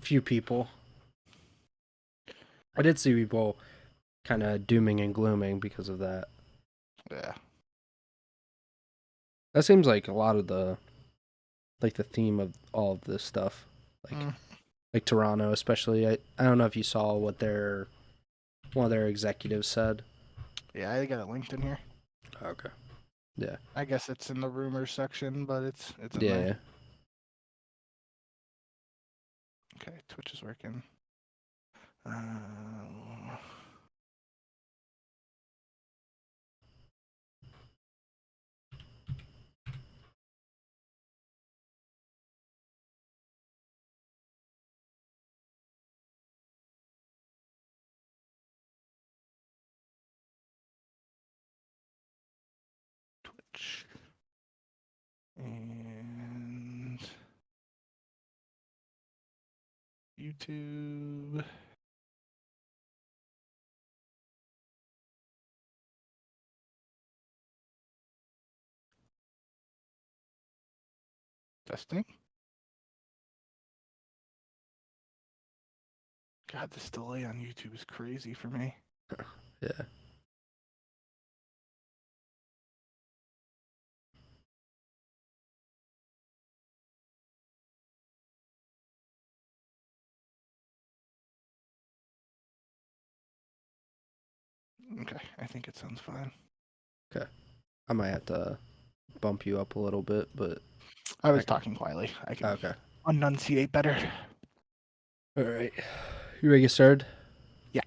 few people. I did see people kind of dooming and glooming because of that. Yeah. That seems like a lot of the theme of all of this stuff. Like Toronto especially. I don't know if you saw what one of their executives said. Yeah, I got it linked in here. Okay. Yeah. I guess it's in the rumors section, but it's in Yeah. there. Okay, Twitch is working. Twitch. And YouTube. Testing. God, this delay on YouTube is crazy for me. Yeah. Okay, I think it sounds fine. Okay. I might have to bump you up a little bit, but I was talking quietly. I can enunciate better. All right. You ready to get started? Yeah.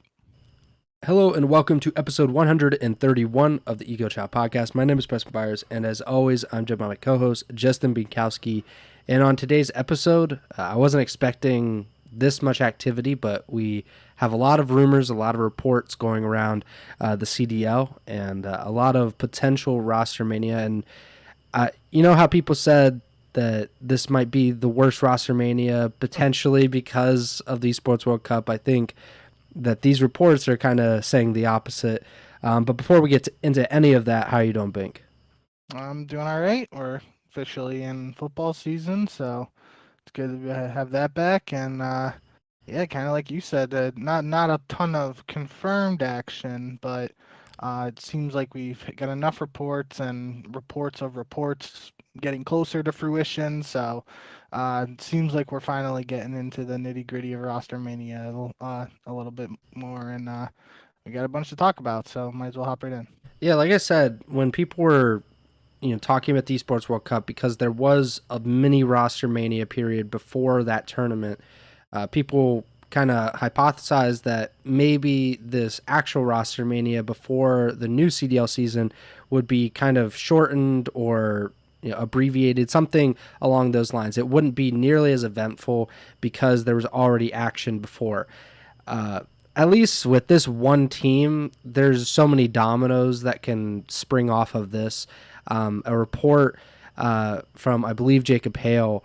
Hello and welcome to episode 131 of the Ego Chall Podcast. My name is Preston Byers, and as always, I'm joined by my co-host, Justin Binkowski. And on today's episode, I wasn't expecting this much activity, but we have a lot of rumors, a lot of reports going around the CDL, and a lot of potential roster mania. And you know how people said that this might be the worst roster mania potentially because of the Esports World Cup? I think that these reports are kind of saying the opposite. But before we get into any of that, how are you doing, Bink? I'm doing all right. We're officially in football season, so it's good to have that back. And yeah, kind of like you said, not a ton of confirmed action, but it seems like we've got enough reports and reports of reports getting closer to fruition. So it seems like we're finally getting into the nitty gritty of roster mania a little bit more, and we got a bunch to talk about. So might as well hop right in. Yeah, like I said, when people were talking about the Esports World Cup, because there was a mini roster mania period before that tournament, people kind of hypothesized that maybe this actual roster mania before the new CDL season would be kind of shortened or abbreviated, something along those lines. It wouldn't be nearly as eventful because there was already action before. At least with this one team, there's so many dominoes that can spring off of this. A report from, I believe, Jacob Hale,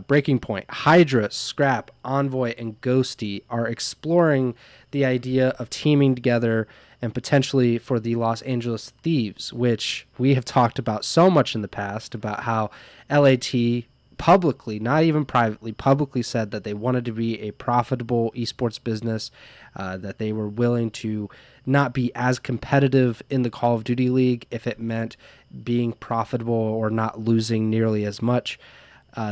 Breaking Point, Hydra, Scrap, Envoy, and Ghosty are exploring the idea of teaming together and potentially for the Los Angeles Thieves, which we have talked about so much in the past about how LAT publicly, not even privately, publicly said that they wanted to be a profitable esports business, that they were willing to not be as competitive in the Call of Duty League if it meant being profitable or not losing nearly as much.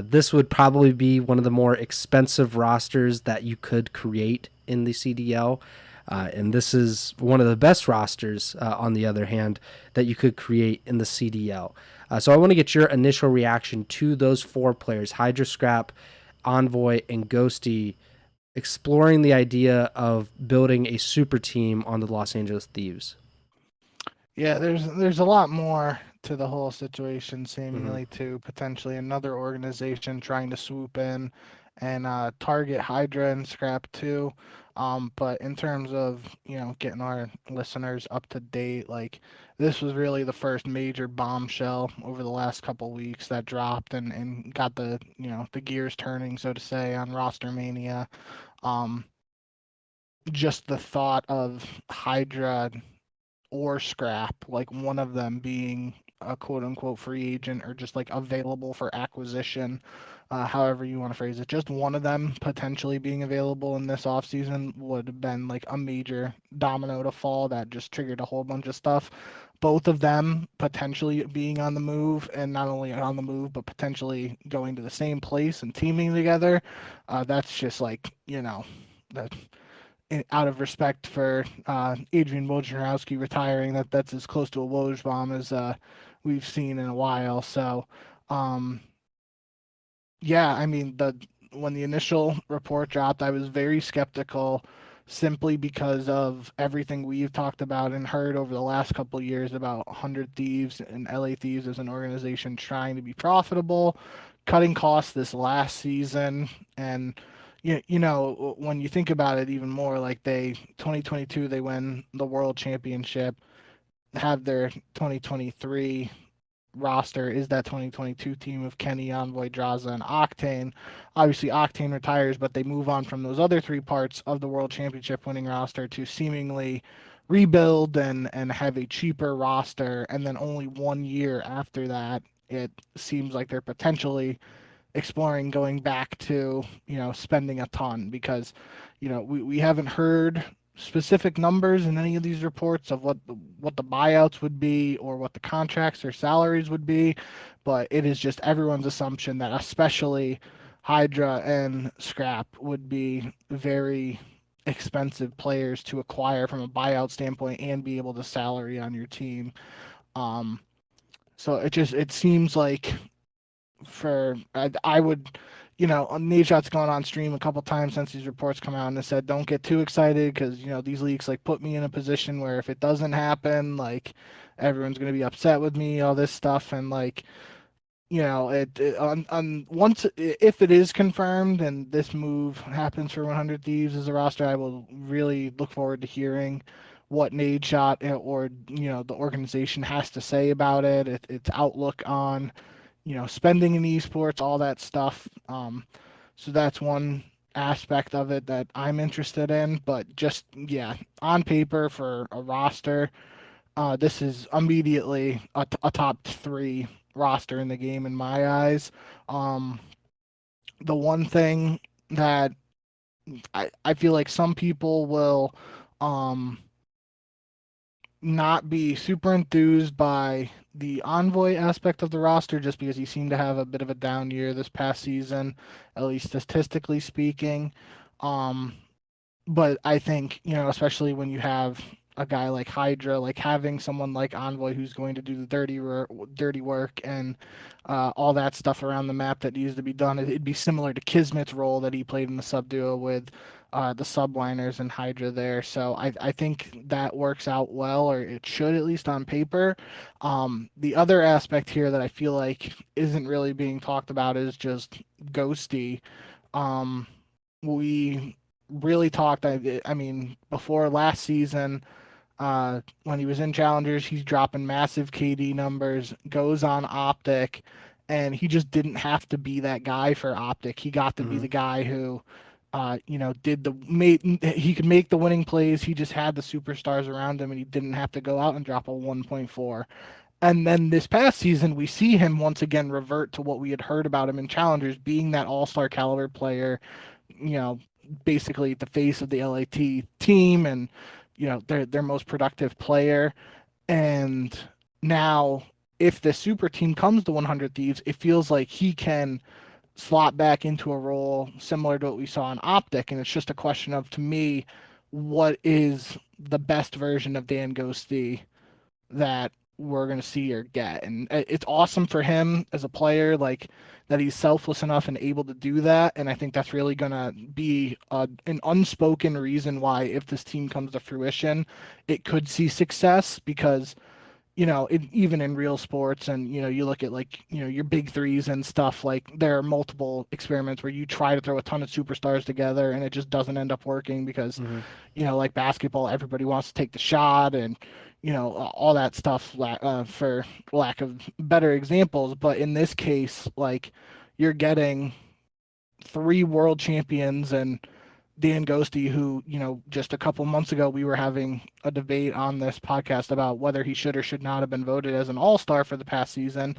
This would probably be one of the more expensive rosters that you could create in the CDL. And this is one of the best rosters, on the other hand, that you could create in the CDL. So I want to get your initial reaction to those four players, Hydra, Scrap, Envoy, and Ghosty, exploring the idea of building a super team on the Los Angeles Thieves. Yeah, there's a lot more to the whole situation, seemingly to potentially another organization trying to swoop in and target Hydra and Scrap too. But in terms of getting our listeners up to date, like this was really the first major bombshell over the last couple weeks that dropped and got the the gears turning, so to say, on roster mania. Just the thought of Hydra or Scrap, like one of them being a quote unquote free agent or just like available for acquisition, however you want to phrase it. Just one of them potentially being available in this offseason would have been like a major domino to fall that just triggered a whole bunch of stuff. Both of them potentially being on the move, and not only on the move, but potentially going to the same place and teaming together. That's just like, that out of respect for Adrian Wojnarowski retiring, that's as close to a Woj bomb as we've seen in a while. So, um, yeah, I mean, the when the initial report dropped, I was very skeptical simply because of everything we've talked about and heard over the last couple of years about 100 Thieves and LA Thieves as an organization trying to be profitable, cutting costs this last season. And when you think about it even more, like 2022 they win the world championship, have their 2023 roster is that 2022 team of Kenny, Envoy, Draza, and Octane. Obviously, Octane retires, but they move on from those other three parts of the World Championship winning roster to seemingly rebuild and have a cheaper roster. And then only 1 year after that, it seems like they're potentially exploring going back to spending a ton because we haven't heard specific numbers in any of these reports of what the buyouts would be or what the contracts or salaries would be, but it is just everyone's assumption that especially Hydra and Scrap would be very expensive players to acquire from a buyout standpoint and be able to salary on your team. um so it seems like I would, Nadeshot's gone on stream a couple times since these reports come out and has said, don't get too excited because, these leaks like put me in a position where if it doesn't happen, like everyone's going to be upset with me, all this stuff. And like, on once, if it is confirmed and this move happens for 100 Thieves as a roster, I will really look forward to hearing what Nadeshot or, the organization has to say about its outlook on spending in esports, all that stuff. So that's one aspect of it that I'm interested in. But just, yeah, on paper for a roster, this is immediately a top three roster in the game in my eyes. Um, the one thing that I feel like some people will um, not be super enthused by the Envoy aspect of the roster just because he seemed to have a bit of a down year this past season, at least statistically speaking. Um, but I think, especially when you have a guy like Hydra, like having someone like Envoy who's going to do the dirty work and all that stuff around the map that needs to be done, it'd be similar to Kismet's role that he played in the sub duo with the subliners and Hydra there. So I think that works out well, or it should at least on paper. The other aspect here that I feel like isn't really being talked about is just Ghosty. We really talked. I mean, before last season, when he was in Challengers, he's dropping massive KD numbers, goes on OpTic, and he just didn't have to be that guy for OpTic. He got to be the guy who, he could make the winning plays. He just had the superstars around him, and he didn't have to go out and drop a 1.4. And then this past season, we see him once again revert to what we had heard about him in Challengers, being that all-star caliber player, you know, basically the face of the LAT team and, their most productive player. And now, if the super team comes to 100 Thieves, it feels like he can slot back into a role similar to what we saw on OpTic. And it's just a question of, to me, what is the best version of Dan Ghosty that we're going to see or get. And it's awesome for him as a player, like that he's selfless enough and able to do that. And I think that's really going to be an unspoken reason why, if this team comes to fruition, it could see success because, even in real sports and, you look at like, your big threes and stuff, like there are multiple experiments where you try to throw a ton of superstars together and it just doesn't end up working because, like basketball, everybody wants to take the shot and, all that stuff for lack of better examples. But in this case, like you're getting three world champions and Dan Ghosty, who, just a couple months ago, we were having a debate on this podcast about whether he should or should not have been voted as an all-star for the past season.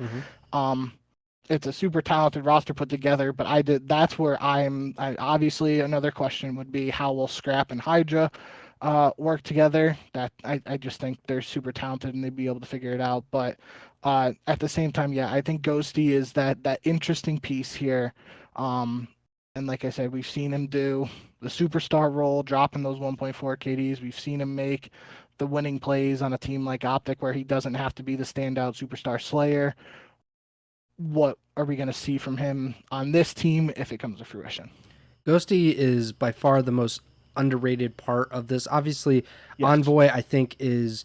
Mm-hmm. It's a super talented roster put together, but that's where obviously another question would be, how will Scrap and Hydra work together? That I just think they're super talented and they'd be able to figure it out. But at the same time, yeah, I think Ghosty is that interesting piece here. And like I said, we've seen him do the superstar role, dropping those 1.4 KDs. We've seen him make the winning plays on a team like OpTic where he doesn't have to be the standout superstar slayer. What are we going to see from him on this team if it comes to fruition? Ghosty is by far the most underrated part of this. Obviously, Yes. Envoy, I think, is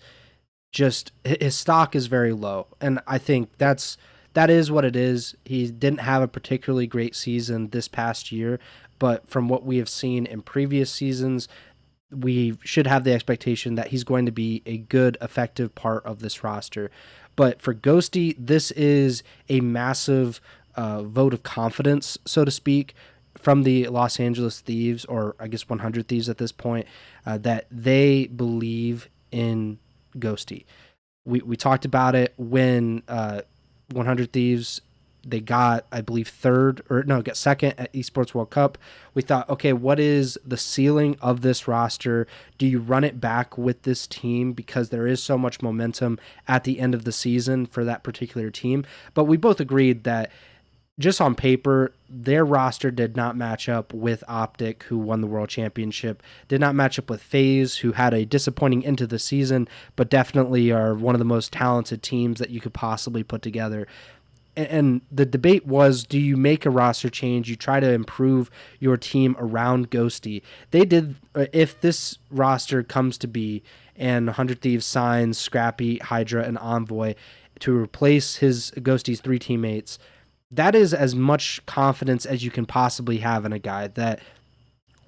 just, his stock is very low. And I think that is what it is. He didn't have a particularly great season this past year, but from what we have seen in previous seasons, we should have the expectation that he's going to be a good, effective part of this roster. But for Ghosty, this is a massive vote of confidence, so to speak, from the Los Angeles Thieves, or I guess 100 Thieves at this point, that they believe in Ghosty. We talked about it when 100 Thieves, they got, I believe, got second at Esports World Cup. We thought, okay, what is the ceiling of this roster? Do you run it back with this team? Because there is so much momentum at the end of the season for that particular team. But we both agreed that just on paper, their roster did not match up with OpTic, who won the World Championship, did not match up with FaZe, who had a disappointing end to the season, but definitely are one of the most talented teams that you could possibly put together. And the debate was, do you make a roster change? You try to improve your team around Ghosty. They did. If this roster comes to be and 100 Thieves signs Scrappy, Hydra, and Envoy to replace Ghosty's three teammates, that is as much confidence as you can possibly have in a guy, that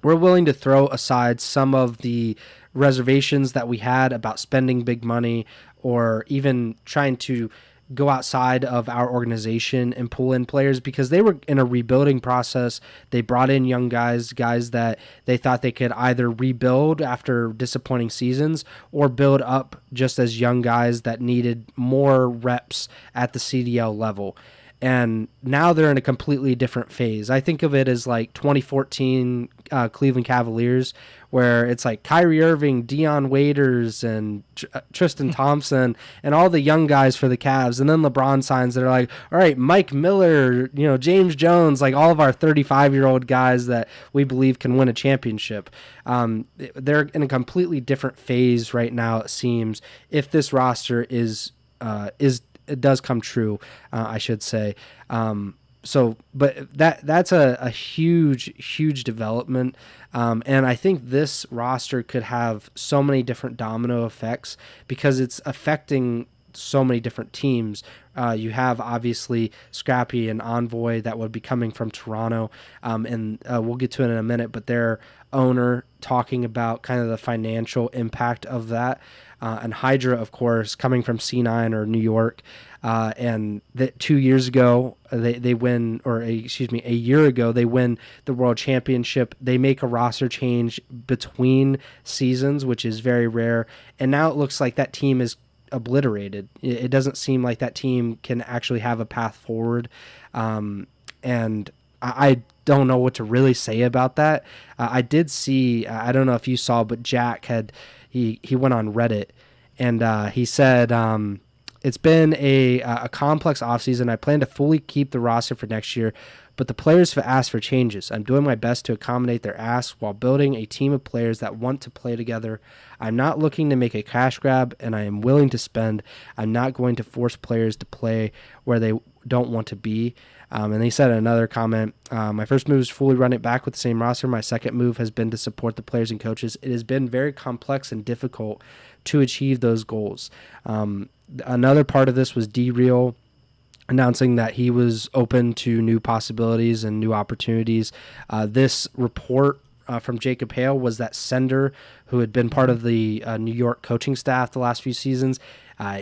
we're willing to throw aside some of the reservations that we had about spending big money or even trying to go outside of our organization and pull in players, because they were in a rebuilding process. They brought in young guys that they thought they could either rebuild after disappointing seasons or build up just as young guys that needed more reps at the CDL level. And now they're in a completely different phase. I think of it as like 2014 Cleveland Cavaliers, where it's like Kyrie Irving, Dion Waiters, and Tristan Thompson, and all the young guys for the Cavs. And then LeBron signs that are like, all right, Mike Miller, James Jones, like all of our 35-year-old guys that we believe can win a championship. They're in a completely different phase right now, it seems, if this roster is it does come true, I should say. But that's a huge development. And I think this roster could have so many different domino effects because it's affecting so many different teams. You have obviously Scrappy and Envoy that would be coming from Toronto, and we'll get to it in a minute, but their owner talking about kind of the financial impact of that. And Hydra, of course, coming from C9 or New York. And 2 years ago, they win, or a year ago, they win the World Championship. They make a roster change between seasons, which is very rare. And now it looks like that team is obliterated. It doesn't seem like that team can actually have a path forward. And I don't know what to really say about that. I did see, I don't know if you saw, but Jack he went on Reddit and he said, it's been a complex offseason. I plan to fully keep the roster for next year, but the players have asked for changes. I'm doing my best to accommodate their asks while building a team of players that want to play together. I'm not looking to make a cash grab, and I am willing to spend. I'm not going to force players to play where they don't want to be. And he said another comment, my first move is fully run it back with the same roster. My second move has been to support the players and coaches. It has been very complex and difficult to achieve those goals. Another part of this was D-Real announcing that he was open to new possibilities and new opportunities. This report from Jacob Hale was that Sender, who had been part of the New York coaching staff the last few seasons.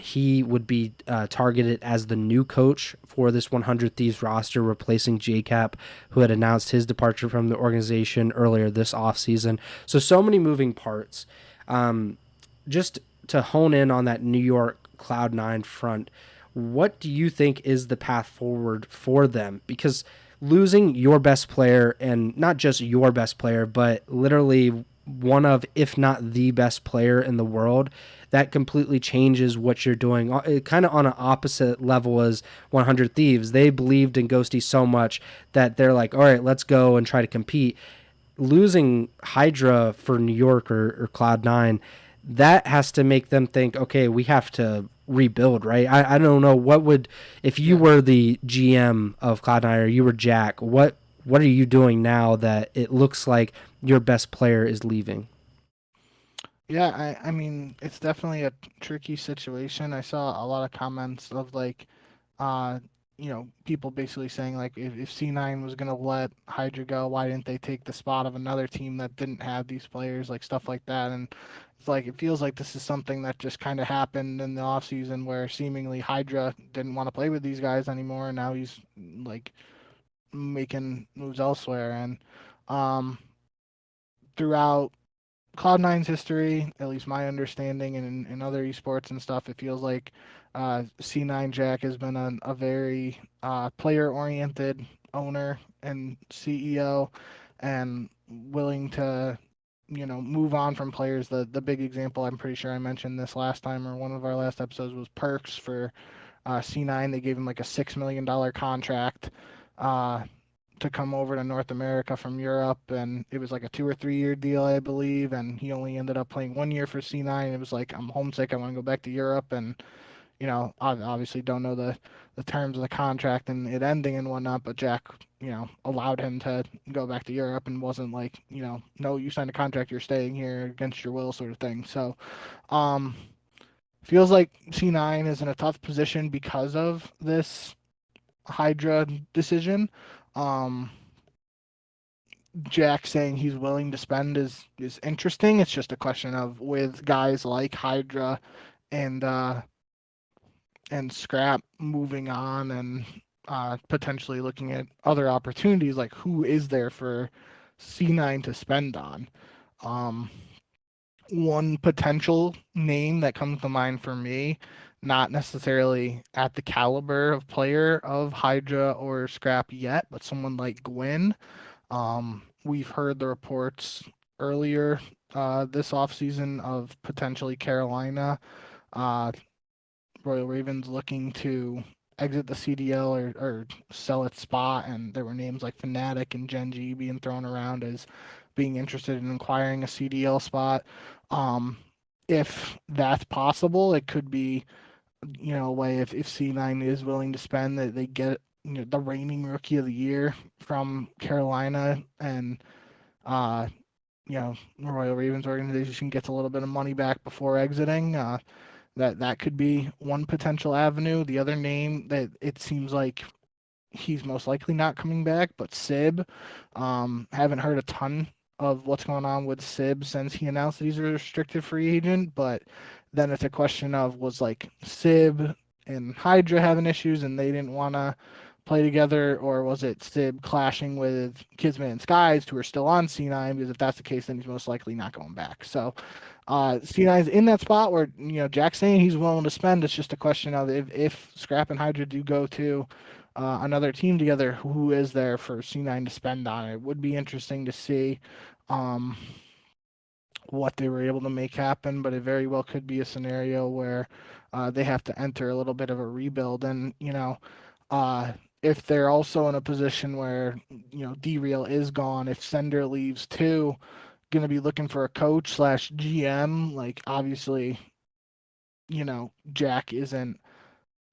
He would be targeted as the new coach for this 100 Thieves roster, replacing JCap, who had announced his departure from the organization earlier this offseason. So many moving parts. Just to hone in on that New York Cloud9 front, what do you think is the path forward for them? Because losing your best player, and not just your best player, but literally one of, if not the best player in the world, that completely changes what you're doing. Kind of on an opposite level as 100 Thieves. They believed in Ghosty so much that they're like, all right, let's go and try to compete. Losing Hydra for New York or Cloud9, that has to make them think, okay, we have to rebuild, right? I don't know, what would, if you were the GM of Cloud9 or you were Jack, what are you doing now that it looks like your best player is leaving? Yeah, I mean, it's definitely a tricky situation. I saw a lot of comments of like, uh, people basically saying like, if C9 was gonna let Hydra go, why didn't they take the spot of another team that didn't have these players, like stuff like that. And it's like it feels like this is something that just kind of happened in the off season where seemingly Hydra didn't want to play with these guys anymore, and now he's like making moves elsewhere. And um, throughout Cloud9's history, at least my understanding, and in other esports and stuff, it feels like C9 Jack has been a very player-oriented owner and CEO, and willing to, move on from players. The big example, I'm pretty sure I mentioned this last time or one of our last episodes, was Perks for C9. They gave him like a $6 million contract. To come over to North America from Europe, and it was like a 2 or 3 year deal, I believe, and he only ended up playing 1 year for C9. It was like, I'm homesick, I want to go back to Europe, and I obviously don't know the terms of the contract and it ending and whatnot, but Jack, allowed him to go back to Europe and wasn't like, no, you signed a contract, you're staying here against your will, sort of thing. So, um, feels like C9 is in a tough position because of this Hydra decision. Um, Jack saying he's willing to spend is interesting. It's just a question of, with guys like Hydra and Scrap moving on, and potentially looking at other opportunities, like who is there for C9 to spend on. Um, One potential name that comes to mind for me, not necessarily at the caliber of player of Hydra or Scrap yet, but someone like Gwyn. We've heard the reports earlier this offseason of potentially Carolina, uh, Royal Ravens looking to exit the CDL or sell its spot, and there were names like Fnatic and Gen G being thrown around as being interested in acquiring a CDL spot. Um, if that's possible, it could be, a way, if C9 is willing to spend, that they get, the reigning rookie of the year from Carolina, and uh, the Royal Ravens organization gets a little bit of money back before exiting. That could be one potential avenue. The other name that it seems like he's most likely not coming back, but Sib. Haven't heard a ton of what's going on with Sib since he announced that he's a restricted free agent, but then it's a question of, was like Sib and Hydra having issues and they didn't want to play together, or was it Sib clashing with Kismet and Skies, who are still on C9? Because if that's the case, then he's most likely not going back. So C9 is in that spot where, Jack's saying he's willing to spend. It's just a question of, if Scrap and Hydra do go to another team together, who is there for C9 to spend on? It would be interesting to see what they were able to make happen, but it very well could be a scenario where they have to enter a little bit of a rebuild. And, if they're also in a position where, D-Real is gone, if Sender leaves too, going to be looking for a coach slash GM, like obviously, Jack isn't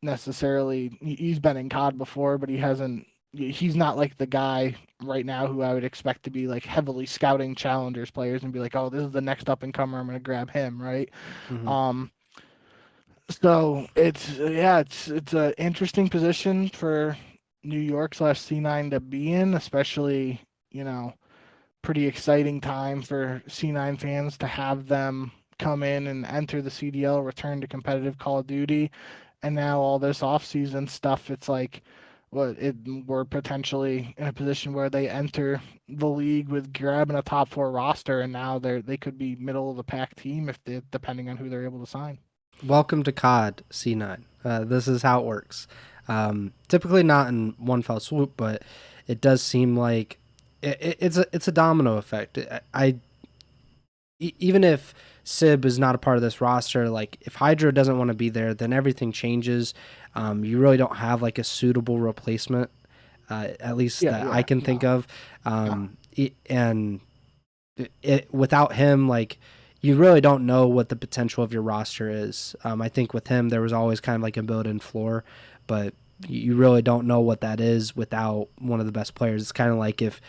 necessarily, he's been in COD before, but he's not like the guy right now who I would expect to be like heavily scouting challengers players and be like, oh, this is the next up and comer, I'm going to grab him, right? Mm-hmm. So it's an interesting position for New York slash C9 to be in, especially, pretty exciting time for C9 fans to have them come in and enter the CDL, return to competitive Call of Duty, and now all this off-season stuff. It's like, we're potentially in a position where they enter the league with grabbing a top four roster, and now they could be middle of the pack team if they, depending on who they're able to sign. Welcome to COD C9. This is how it works. Typically not in one fell swoop, but it does seem like it's a domino effect. Even if Sib is not a part of this roster, like if Hydra doesn't want to be there, then everything changes. You really don't have like a suitable replacement, at least that I can think of. And without him, like you really don't know what the potential of your roster is. I think with him, there was always kind of like a built-in floor, but you really don't know what that is without one of the best players. It's kind of like if,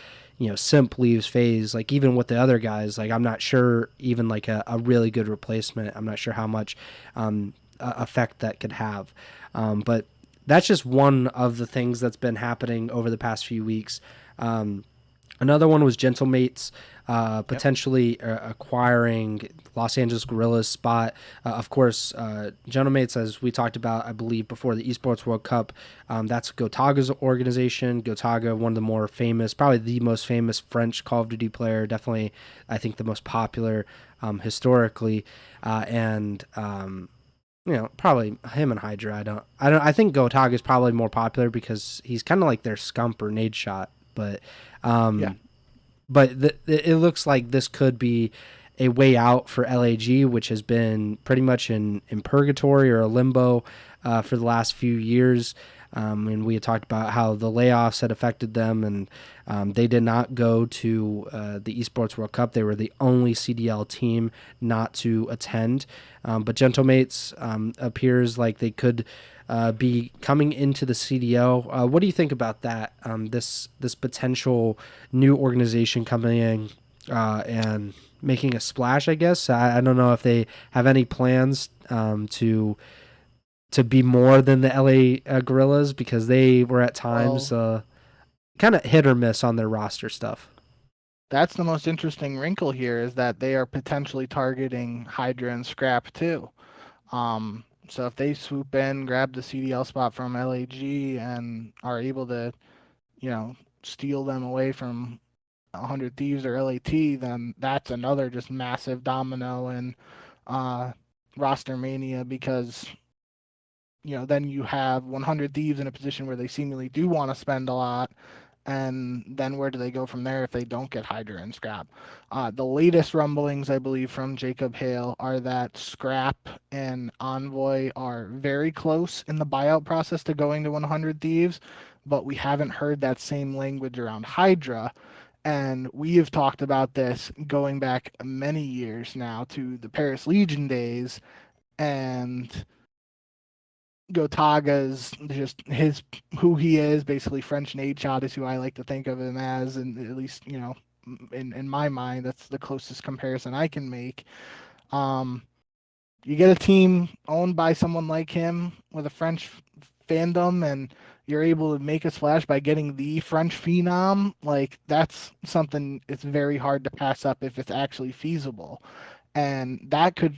Simp leaves FaZe, like even with the other guys, like I'm not sure even like a really good replacement. I'm not sure how much effect that could have. But that's just one of the things that's been happening over the past few weeks. Another one was Gentlemates potentially acquiring Los Angeles Guerrillas spot. Of course, Gentlemates, as we talked about, I believe, before the Esports World Cup, that's Gotaga's organization. Gotaga, one of the more famous, probably the most famous French Call of Duty player, definitely, I think, the most popular historically. Probably him and Hydra. I think Gotaga is probably more popular because he's kind of like their Scump or Nade Shot, but it looks like this could be a way out for LAG, which has been pretty much in purgatory or a limbo for the last few years. And we had talked about how the layoffs had affected them, and they did not go to the Esports World Cup. They were the only CDL team not to attend. But Gentlemates appears like they could be coming into the CDL. What do you think about that? This potential new organization coming in and making a splash, I guess. I don't know if they have any plans to be more than the LA Guerrillas, because they were at times kind of hit or miss on their roster stuff. That's the most interesting wrinkle here, is that they are potentially targeting Hydra and Scrap too. So if they swoop in, grab the CDL spot from LAG, and are able to, steal them away from 100 Thieves or LAT, then that's another just massive domino in roster mania, because then you have 100 Thieves in a position where they seemingly do want to spend a lot, and then where do they go from there if they don't get Hydra and Scrap? The latest rumblings, I believe, from Jacob Hale are that Scrap and Envoy are very close in the buyout process to going to 100 Thieves, but we haven't heard that same language around Hydra. And we have talked about this going back many years now to the Paris Legion days, and Gotaga's just who he is, basically French Nade Shot is who I like to think of him as, and at least in my mind that's the closest comparison I can make. You get a team owned by someone like him with a French fandom, and you're able to make a splash by getting the French phenom. Like, that's something it's very hard to pass up if it's actually feasible, and that could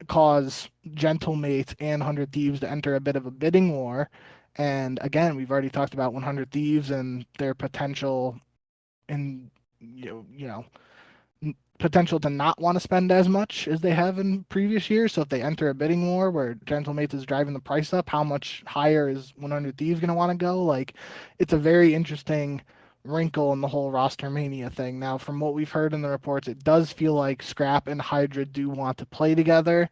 cause Gentlemates and 100 Thieves to enter a bit of a bidding war. And again, we've already talked about 100 Thieves and their potential and potential to not want to spend as much as they have in previous years. So if they enter a bidding war where Gentlemates is driving the price up, how much higher is 100 Thieves going to want to go? Like, it's a very interesting wrinkle in the whole roster mania thing. Now, from what we've heard in the reports, it does feel like Scrap and Hydra do want to play together.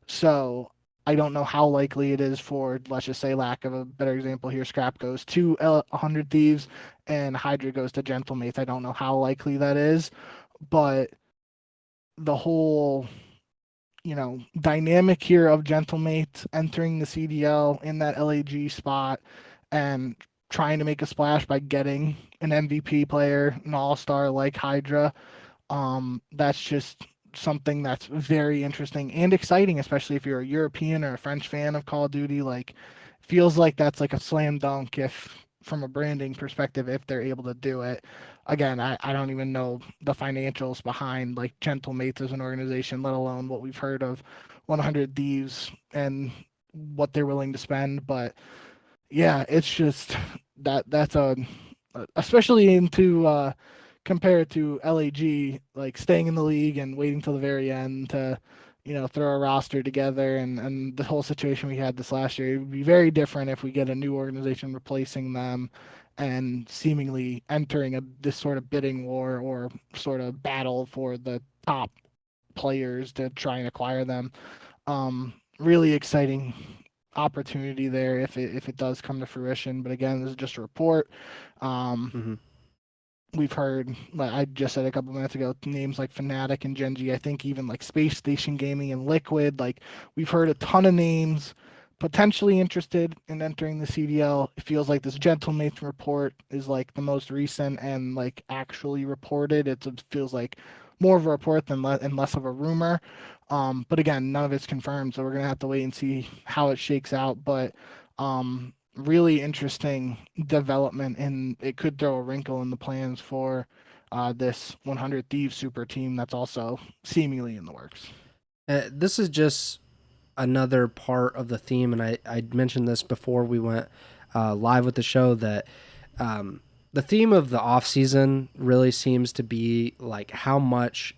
So I don't know how likely it is for, let's just say, lack of a better example here, Scrap goes to 100 Thieves and Hydra goes to Gentlemates. I don't know how likely that is, but the whole dynamic here of Gentlemates entering the CDL in that LAG spot and trying to make a splash by getting an MVP player, an all-star like Hydra, that's just something that's very interesting and exciting, especially if you're a European or a French fan of Call of Duty. Like, feels like that's like a slam dunk if from a branding perspective, if they're able to do it. again, I don't even know the financials behind like Gentlemates as an organization, let alone what we've heard of 100 Thieves and what they're willing to spend. But yeah, it's just that's a especially into compared to LAG, like staying in the league and waiting till the very end to, throw a roster together, and the whole situation we had this last year. It would be very different if we get a new organization replacing them and seemingly entering this sort of bidding war or sort of battle for the top players to try and acquire them. Really exciting opportunity there if it does come to fruition. But again, this is just a report. Mm-hmm. We've heard, like I just said a couple minutes ago, names like Fnatic and Genji. I think even like Space Station Gaming and Liquid. Like we've heard a ton of names potentially interested in entering the CDL. It feels like this Gentleman's report is like the most recent and like actually reported. It feels like more of a report than and less of a rumor. But again, none of it's confirmed, so we're gonna have to wait and see how it shakes out. But really interesting development, and it could throw a wrinkle in the plans for this 100 Thieves super team that's also seemingly in the works. This is just another part of the theme, and I mentioned this before we went live with the show, that the theme of the off season really seems to be like how much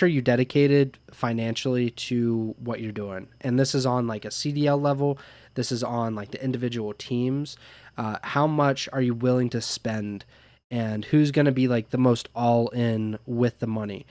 are you dedicated financially to what you're doing? And this is on like a CDL level. This is on like the individual teams. How much are you willing to spend, and who's going to be like the most all in with the money?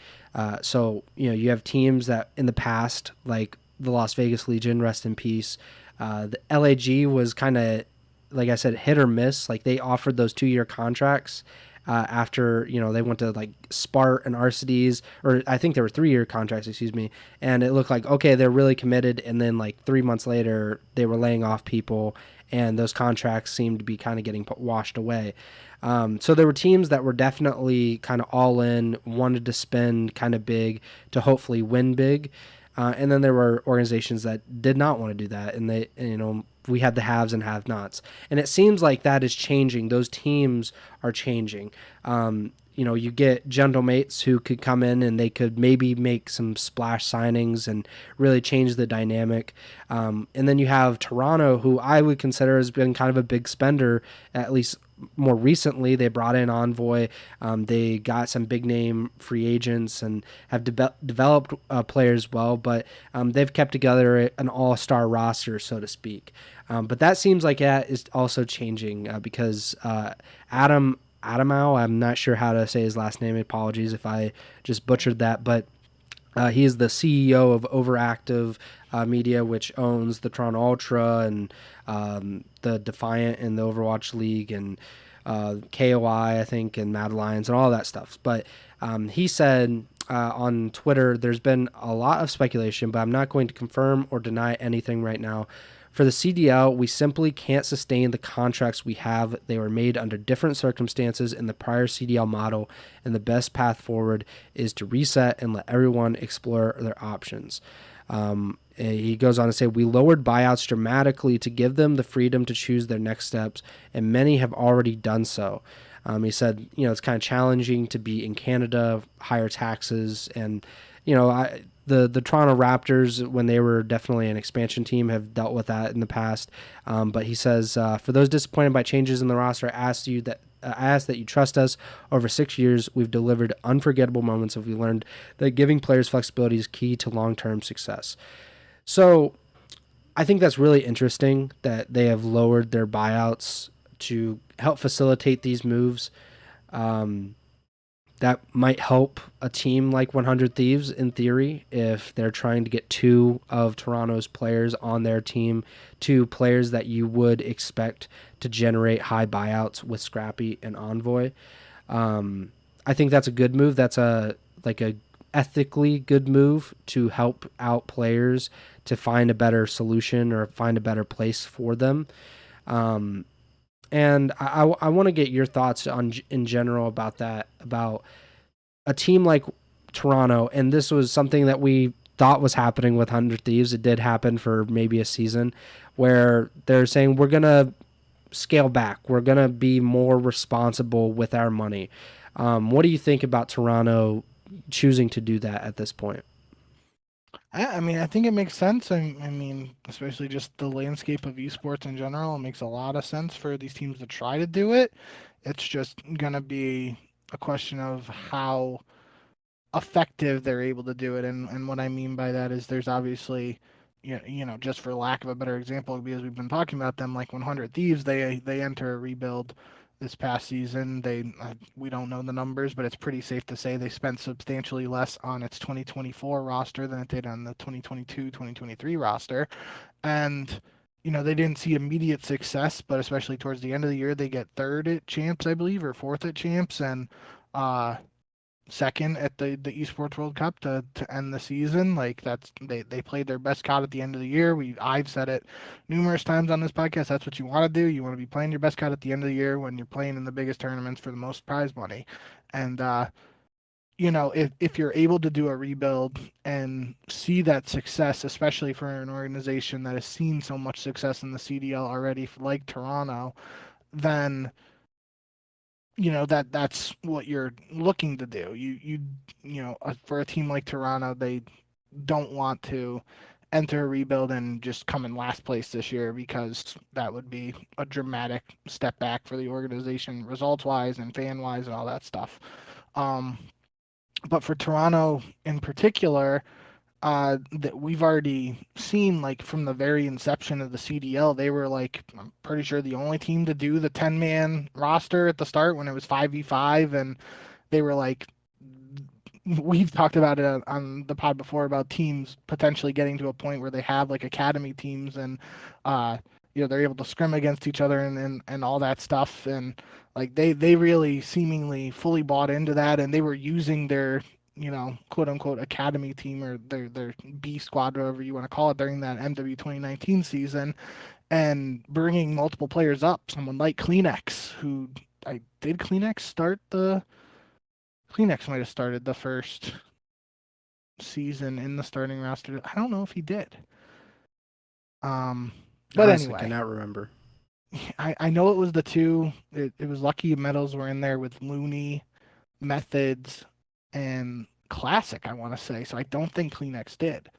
So, you have teams that in the past, like the Las Vegas Legion, rest in peace. The LAG was kind of, like I said, hit or miss. Like they offered those 2-year contracts after, they went to like Spart and Arcides, or I think there were 3-year contracts, excuse me. And it looked like, okay, they're really committed. And then like 3 months later, they were laying off people, and those contracts seemed to be kind of getting washed away. So there were teams that were definitely kind of all in, wanted to spend kind of big to hopefully win big. And then there were organizations that did not want to do that. And we had the haves and have-nots. And it seems like that is changing. Those teams are changing. You get gentlemates who could come in and they could maybe make some splash signings and really change the dynamic. And then you have Toronto, who I would consider has been kind of a big spender, at least more recently. They brought in Envoy. They got some big name free agents and have developed players well, but they've kept together an all-star roster, so to speak. But that seems like that is also changing because Adamau, I'm not sure how to say his last name. Apologies if I just butchered that, but he is the CEO of Overactive Media, which owns the Toronto Ultra and the Defiant and the Overwatch League and KOI, I think, and Mad Lions and all that stuff. But he said on Twitter, there's been a lot of speculation, but I'm not going to confirm or deny anything right now. For the CDL, we simply can't sustain the contracts we have. They were made under different circumstances in the prior CDL model, and the best path forward is to reset and let everyone explore their options. He goes on to say, we lowered buyouts dramatically to give them the freedom to choose their next steps, and many have already done so. He said, it's kind of challenging to be in Canada, higher taxes, and, the Toronto Raptors, when they were definitely an expansion team, have dealt with that in the past. But he says, for those disappointed by changes in the roster, I ask that you trust us. Over 6 years, we've delivered unforgettable moments, and we learned that giving players flexibility is key to long-term success. So I think that's really interesting that they have lowered their buyouts to help facilitate these moves. That might help a team like 100 Thieves in theory if they're trying to get 2 of Toronto's players on their team, 2 players that you would expect to generate high buyouts with Scrappy and Envoy. I think that's a good move. That's a ethically good move to help out players to find a better solution or find a better place for them. And I want to get your thoughts in general about that, about a team like Toronto. And this was something that we thought was happening with 100 Thieves. It did happen for maybe a season where they're saying we're going to scale back. We're going to be more responsible with our money. What do you think about Toronto choosing to do that at this point? I mean, I think it makes sense. I mean, especially just the landscape of esports in general, it makes a lot of sense for these teams to try to do it. It's just gonna be a question of how effective they're able to do it. And what I mean by that is there's obviously, just for lack of a better example, because we've been talking about them, like 100 Thieves, they enter a rebuild this past season. We don't know the numbers, but it's pretty safe to say they spent substantially less on its 2024 roster than it did on the 2022-2023 roster. And they didn't see immediate success, but especially towards the end of the year, they get third at champs, I believe, or fourth at champs, and second at the esports world cup to end the season. Like, that's they played their best COD at the end of the year. I've said it numerous times on this podcast. That's what you want to do. You want to be playing your best COD at the end of the year when you're playing in the biggest tournaments for the most prize money. And if you're able to do a rebuild and see that success, especially for an organization that has seen so much success in the CDL already, like Toronto, then that's what you're looking to do. For a team like Toronto, they don't want to enter a rebuild and just come in last place this year, because that would be a dramatic step back for the organization, results wise and fan wise and all that stuff. But for Toronto in particular, that we've already seen, like, from the very inception of the CDL, they were, like, I'm pretty sure the only team to do the 10-man roster at the start when it was 5v5, and they were like, we've talked about it on the pod before about teams potentially getting to a point where they have like academy teams, and they're able to scrim against each other and all that stuff, and like they really seemingly fully bought into that, and they were using their quote unquote academy team, or their B squad, whatever you want to call it, during that MW 2019 season, and bringing multiple players up. Someone like Kleenex, who Kleenex might have started the first season in the starting roster. I don't know if he did. But Honestly, anyway, cannot remember. I know it was the two. It was Lucky Metals were in there with Looney, Methods, and Classic, I want to say. So I don't think Kleenex did.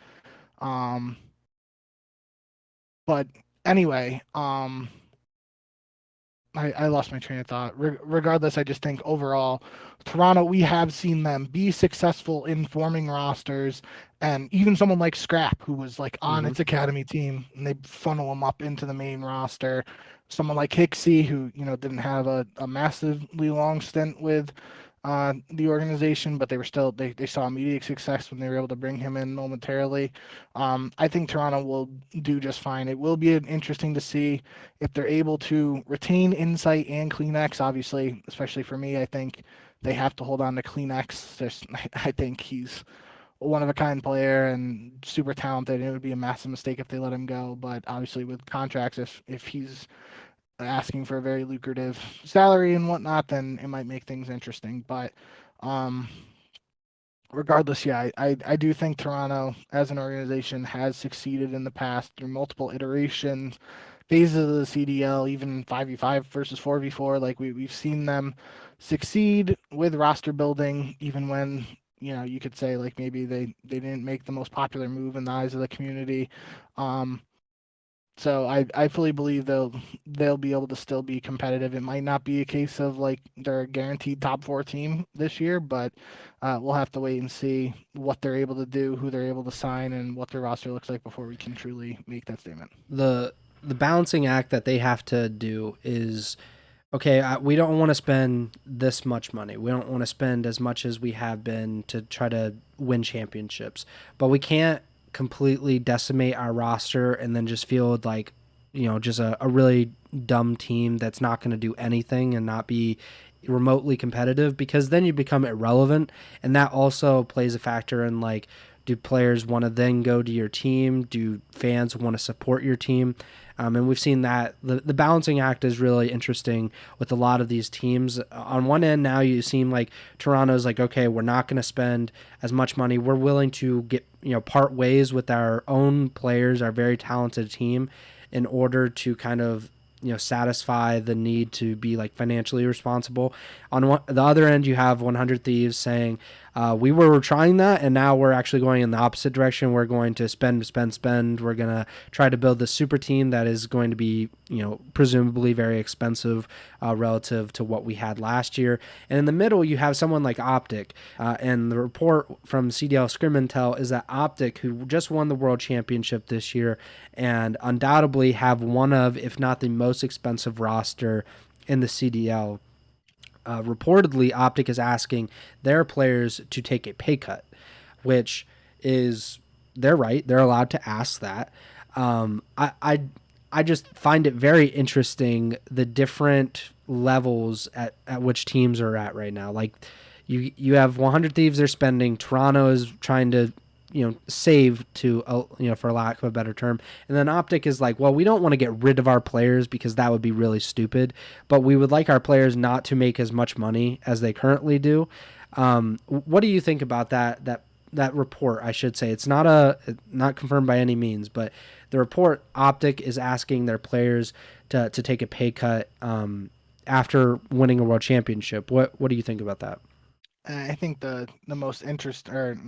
But anyway, I lost my train of thought. Regardless, I just think overall, Toronto, we have seen them be successful in forming rosters, and even someone like Scrap, who was like on its academy team, and they funnel him up into the main roster. Someone like Hixie, who didn't have a massively long stint with the organization, but they saw immediate success when they were able to bring him in momentarily. I think Toronto will do just fine. It will be interesting to see if they're able to retain Insight and Kleenex. Obviously, especially for me, I think they have to hold on to Kleenex. I think he's a one-of-a-kind player and super talented, and it would be a massive mistake if they let him go. But obviously, with contracts, if he's asking for a very lucrative salary and whatnot, then it might make things interesting. But regardless, yeah, I do think Toronto as an organization has succeeded in the past through multiple iterations, phases of the CDL, even 5v5 versus 4v4. Like we've seen them succeed with roster building, even when you could say like maybe they didn't make the most popular move in the eyes of the community. So I fully believe they'll be able to still be competitive. It might not be a case of like they're a guaranteed top 4 team this year, but we'll have to wait and see what they're able to do, who they're able to sign, and what their roster looks like before we can truly make that statement. The balancing act that they have to do is, okay, we don't want to spend this much money. We don't want to spend as much as we have been to try to win championships, but we can't completely decimate our roster and then just field like just a really dumb team that's not going to do anything and not be remotely competitive, because then you become irrelevant, and that also plays a factor in like, do players want to then go to your team? Do fans want to support your team? And we've seen that the balancing act is really interesting with a lot of these teams. On one end, now you seem like Toronto's like, okay, we're not going to spend as much money. We're willing to get part ways with our own players, our very talented team, in order to kind of satisfy the need to be like financially responsible. The other end, you have 100 Thieves saying, we were trying that, and now we're actually going in the opposite direction. We're going to spend. We're going to try to build this super team that is going to be, presumably very expensive relative to what we had last year. And in the middle, you have someone like OpTic. And the report from CDL Scrim Intel is that OpTic, who just won the World Championship this year and undoubtedly have one of, if not the most expensive roster in the CDL, reportedly, OpTic is asking their players to take a pay cut, which is they're right. They're allowed to ask that. I just find it very interesting the different levels at which teams are at right now. Like you have 100 Thieves they're spending. Toronto is trying to save to for lack of a better term, and then OpTic is like, well, we don't want to get rid of our players because that would be really stupid, but we would like our players not to make as much money as they currently do. What do you think about that report? I should say it's not confirmed by any means, but the report, OpTic is asking their players to take a pay cut after winning a world championship. What do you think about that? I think the most interesting.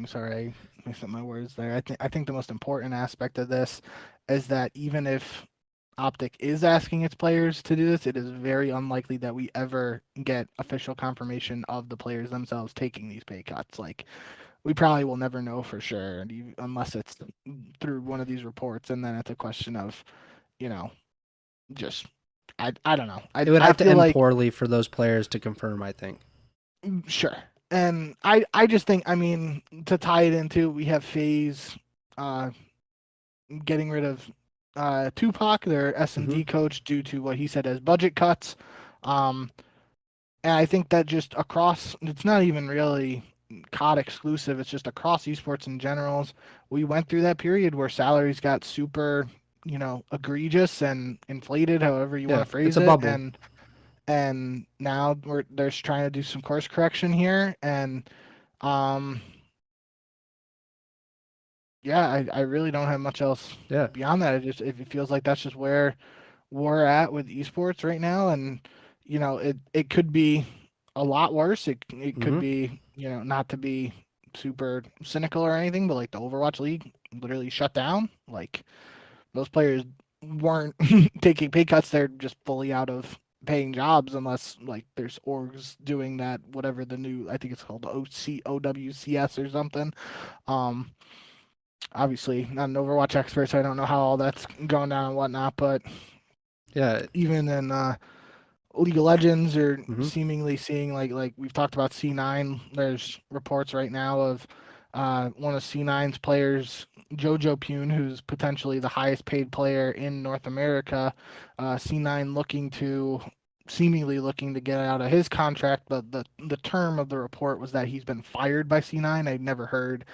Sorry, I mixed up my words there. I think the most important aspect of this is that even if OpTic is asking its players to do this, it is very unlikely that we ever get official confirmation of the players themselves taking these pay cuts. Like, we probably will never know for sure unless it's through one of these reports, and then it's a question of, just I don't know. It would have to end poorly for those players to confirm, I think. Sure. And I just think, to tie it into, we have FaZe getting rid of Tupac, their S&D coach, due to what he said as budget cuts. And I think that just across, it's not even really COD exclusive, it's just across esports in general. We went through that period where salaries got super, egregious and inflated, however you want to phrase it's a bubble. And now they're trying to do some course correction here, and I really don't have much else beyond that. It feels like that's just where we're at with esports right now, and it could be a lot worse. It could be, not to be super cynical or anything, but like the Overwatch League literally shut down. Like, those players weren't taking pay cuts; they're just fully out of paying jobs unless like there's orgs doing that, whatever the new, I think it's called OWCS or something. Obviously not an Overwatch expert, so I don't know how all that's going down and whatnot, but even in League of Legends, or seemingly seeing like we've talked about C9, there's reports right now of one of C9's players, Jojo Pune, who's potentially the highest paid player in North America. C9 seemingly looking to get out of his contract, but the term of the report was that he's been fired by C9. I'd never heard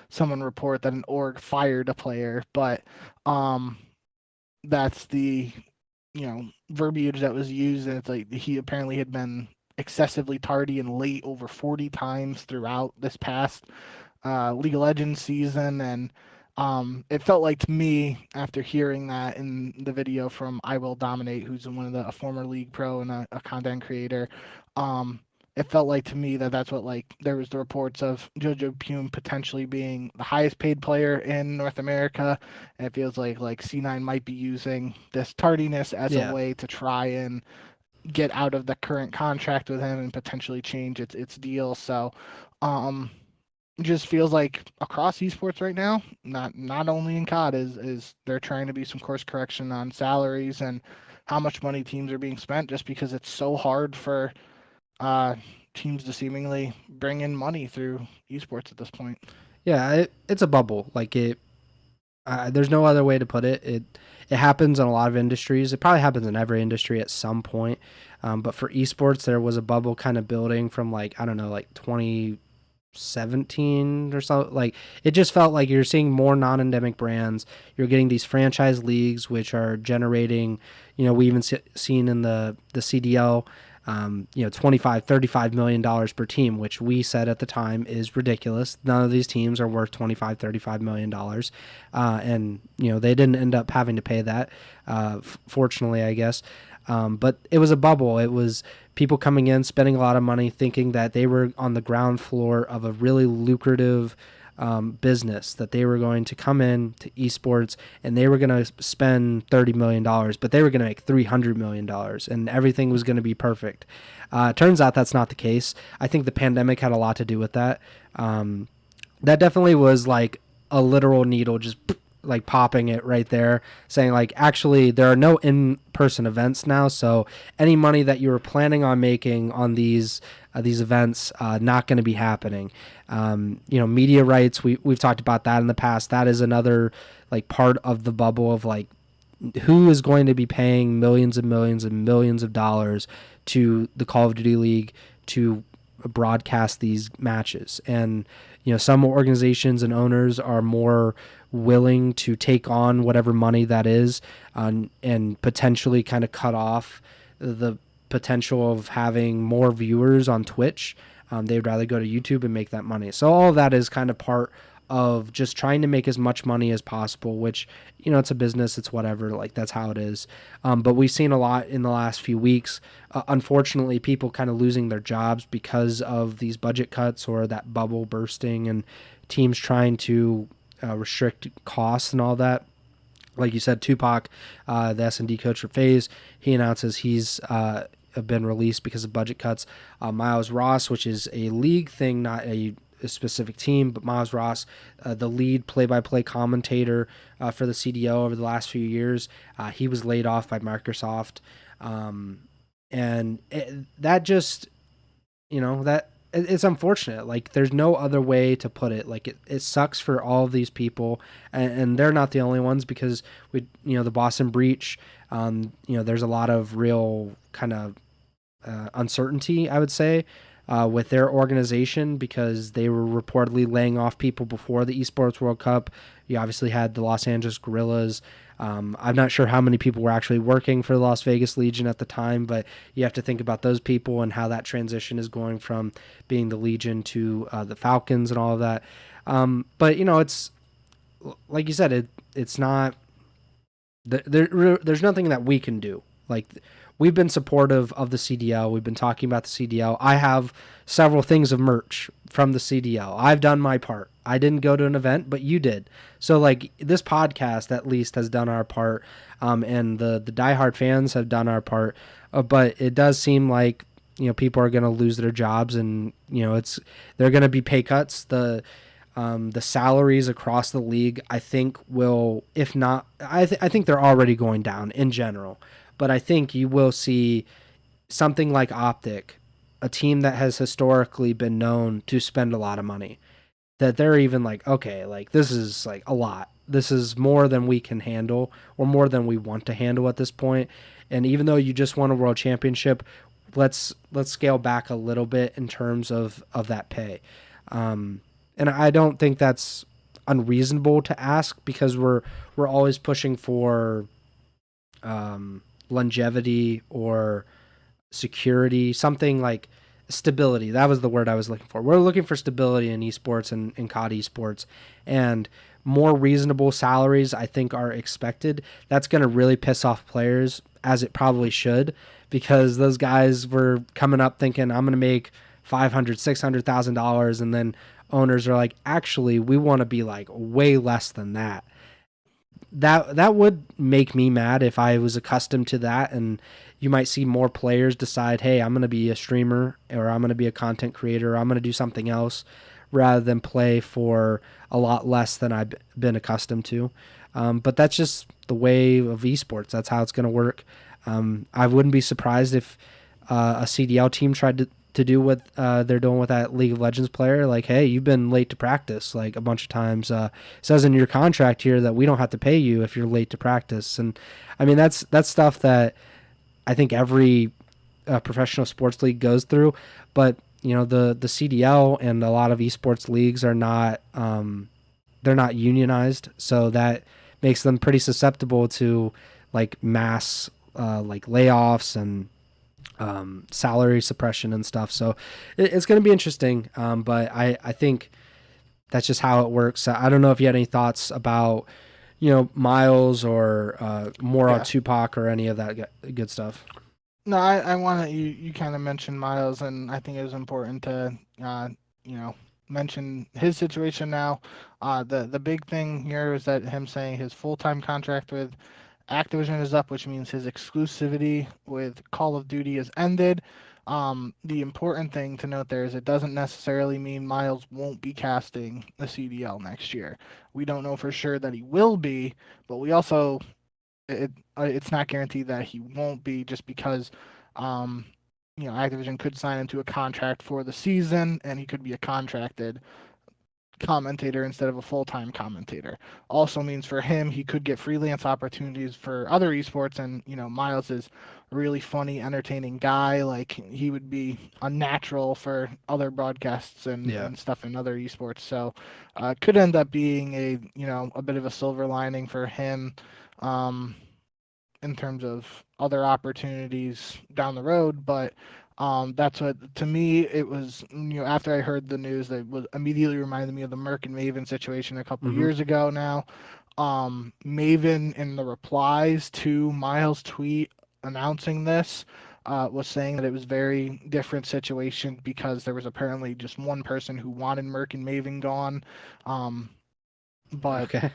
someone report that an org fired a player, but that's the verbiage that was used, and it's like he apparently had been excessively tardy and late over 40 times throughout this past League of Legends season. And it felt like to me, after hearing that in the video from I Will Dominate, who's a former League pro and a content creator, it felt like to me that that's what, like, there was the reports of Jojo Pune potentially being the highest paid player in North America, and it feels like C9 might be using this tardiness as a way to try and get out of the current contract with him and potentially change its deal. So it just feels like across esports right now, not only in COD, is they're trying to be some course correction on salaries and how much money teams are being spent, just because it's so hard for teams to seemingly bring in money through esports at this point. Yeah, it's a bubble. Like there's no other way to put it. It happens in a lot of industries. It probably happens in every industry at some point. But for esports, there was a bubble kind of building from 2017 or so. Like, it just felt like you're seeing more non-endemic brands. You're getting these franchise leagues, which are generating, we even seen in the CDL, $25-35 million per team, which we said at the time is ridiculous. None of these teams are worth $25-35 million. And, they didn't end up having to pay that, fortunately, I guess. But it was a bubble. It was people coming in, spending a lot of money, thinking that they were on the ground floor of a really lucrative business, that they were going to come in to esports and they were going to spend $30 million, but they were going to make $300 million and everything was going to be perfect. Turns out that's not the case. I think the pandemic had a lot to do with that. That definitely was like a literal needle just like popping it right there, saying like, actually there are no in-person events now, so any money that you were planning on making on these events not going to be happening. Media rights, we've talked about that in the past. That is another like part of the bubble of like who is going to be paying millions and millions and millions of dollars to the Call of Duty League to broadcast these matches. And some organizations and owners are more willing to take on whatever money that is, and potentially kind of cut off the potential of having more viewers on Twitch. They'd rather go to YouTube and make that money. So all of that is kind of part of just trying to make as much money as possible, which, it's a business, it's whatever, like that's how it is. But we've seen a lot in the last few weeks, unfortunately, people kind of losing their jobs because of these budget cuts or that bubble bursting and teams trying to restrict costs and all that. Like you said, Tupac, the S&D coach for FaZe, he announces he's been released because of budget cuts. Miles Ross, which is a league thing, not a specific team, but Miles Ross, the lead play-by-play commentator for the CDO over the last few years, he was laid off by Microsoft. That just, that it's unfortunate. Like there's no other way to put it. Like it sucks for all of these people, and they're not the only ones, because the Boston breach, there's a lot of real kind of uncertainty, I would say, with their organization, because they were reportedly laying off people before the Esports World Cup. You obviously had the Los Angeles Gorillas. I'm not sure how many people were actually working for the Las Vegas Legion at the time, but you have to think about those people and how that transition is going from being the Legion to the Falcons and all of that. But it's like you said, it's not there's nothing that we can do. Like we've been supportive of the CDL. We've been talking about the CDL. I have several things of merch from the CDL. I've done my part. I didn't go to an event, but you did. So like this podcast at least has done our part, and the diehard fans have done our part. But it does seem like people are going to lose their jobs, and they're going to be pay cuts. The salaries across the league, I think, will, if not, I think they're already going down in general. But I think you will see something like OpTic, a team that has historically been known to spend a lot of money, that they're even like, okay, like this is like a lot. This is more than we can handle, or more than we want to handle at this point. And even though you just won a world championship, let's scale back a little bit in terms of that pay. And I don't think that's unreasonable to ask, because we're always pushing for longevity or security, something like stability. That was the word I was looking for. We're looking for stability in esports and in COD esports, and more reasonable salaries, I think, are expected. That's going to really piss off players, as it probably should, because those guys were coming up thinking, I'm going to make $500,000-$600,000, and then owners are like, actually, we want to be like way less than that. That would make me mad if I was accustomed to that. And you might see more players decide, hey, I'm going to be a streamer, or I'm going to be a content creator, or I'm going to do something else, rather than play for a lot less than I've been accustomed to. But that's just the way of esports. That's how it's going to work. I wouldn't be surprised if a CDL team tried to do what they're doing with that League of Legends player. Like, hey, you've been late to practice like a bunch of times. It says in your contract here that we don't have to pay you if you're late to practice. And I mean, that's stuff that I think every professional sports league goes through. But the CDL and a lot of esports leagues are not they're not unionized, so that makes them pretty susceptible to like mass like layoffs and salary suppression and stuff. So it's going to be interesting. But I think that's just how it works. I don't know if you had any thoughts about, Miles or more on Yeah. Tupac or any of that good stuff. No, I want to. You kind of mentioned Miles, and I think it was important to, you know, mention his situation now. The big thing here is that him saying his full time contract with Activision is up, which means his exclusivity with Call of Duty is ended. The important thing to note there is it doesn't necessarily mean Miles won't be casting the CDL next year. We don't know for sure that he will be, but we also it's not guaranteed that he won't be just because um, Activision could sign him to a contract for the season and he could be a contracted commentator instead of a full-time commentator. Also means for him he could get freelance opportunities for other esports, and Miles is a really funny, entertaining guy. Like he would be a natural for other broadcasts Yeah. and stuff in other esports. So could end up being a bit of a silver lining for him. In terms of other opportunities down the road. But that's what, to me, it was, after I heard the news, that was immediately reminded me of the Merc and Maven situation a couple Mm-hmm. years ago now. Maven, in the replies to Miles' tweet announcing this, was saying that it was very different situation because there was apparently just one person who wanted Merc and Maven gone. But Okay.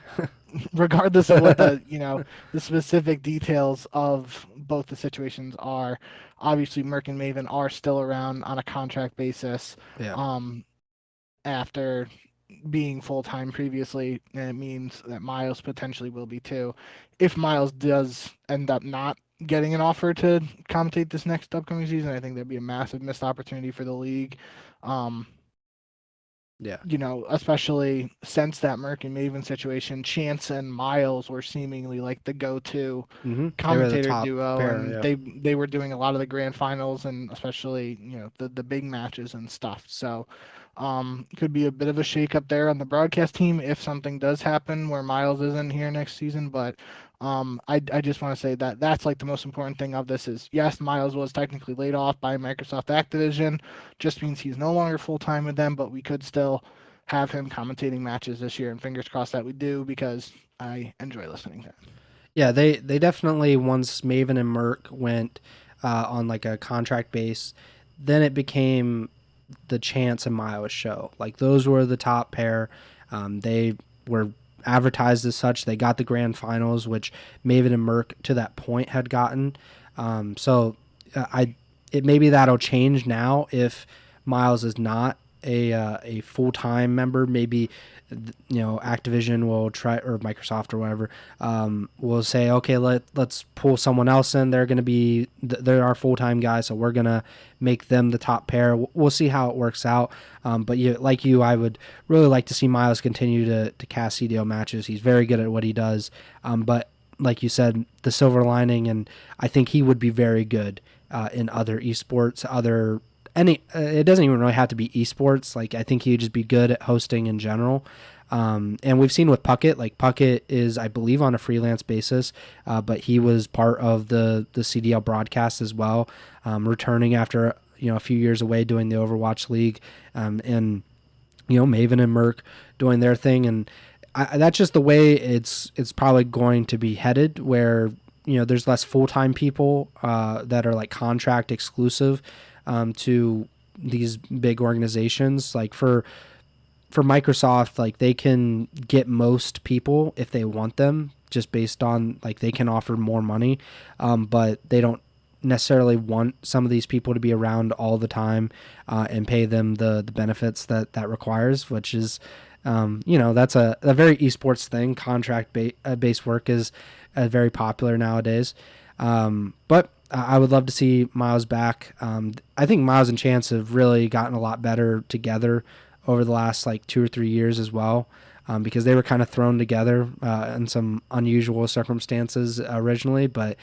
regardless of what the specific details of both the situations are, obviously Merc and Maven are still around on a contract basis. Yeah. After being full time previously, and it means that Miles potentially will be too. If Miles does end up not getting an offer to commentate this next upcoming season, I think that'd be a massive missed opportunity for the league. Yeah. Especially since that Merc and Maven situation, Chance and Miles were seemingly like the go-to Mm-hmm. They were the commentator top duo, pair. and Yeah. they were doing a lot of the grand finals and especially the big matches and stuff. So could be a bit of a shake-up there on the broadcast team if something does happen where Miles isn't here next season. But I just want to say that that's like the most important thing of this is, yes, Miles was technically laid off by Microsoft Activision, just means he's no longer full-time with them, but we could still have him commentating matches this year, and fingers crossed that we do, because I enjoy listening to him. Yeah, they definitely, once Maven and Merc went on like a contract base, then it became the Chance and Miles show. Like those were the top pair. They were advertised as such. They got the grand finals, which Maven and Merc to that point had gotten. Maybe that'll change now if Miles is not a full time member. Maybe Activision will try, or Microsoft or whatever, will say, okay, let's pull someone else in. They're going to be they're our full time guys, so we're gonna make them the top pair. We'll see how it works out. But I would really like to see Miles continue to cast CDO matches. He's very good at what he does. But like you said, the silver lining, and I think he would be very good in other esports, it doesn't even really have to be esports. Like I think he'd just be good at hosting in general. And we've seen with Puckett, like Puckett is, I believe, on a freelance basis, but he was part of the CDL broadcast as well, returning after a few years away doing the Overwatch League, and Maven and Merc doing their thing, and that's just the way it's probably going to be headed, where there's less full-time people that are like contract exclusive to these big organizations. Like for Microsoft, like they can get most people if they want them, just based on like they can offer more money, but they don't necessarily want some of these people to be around all the time and pay them the benefits that requires, which is that's a very esports thing. Contract based work is very popular nowadays. But I would love to see Miles back. I think Miles and Chance have really gotten a lot better together over the last like 2 or 3 years as well, because they were kind of thrown together in some unusual circumstances originally, but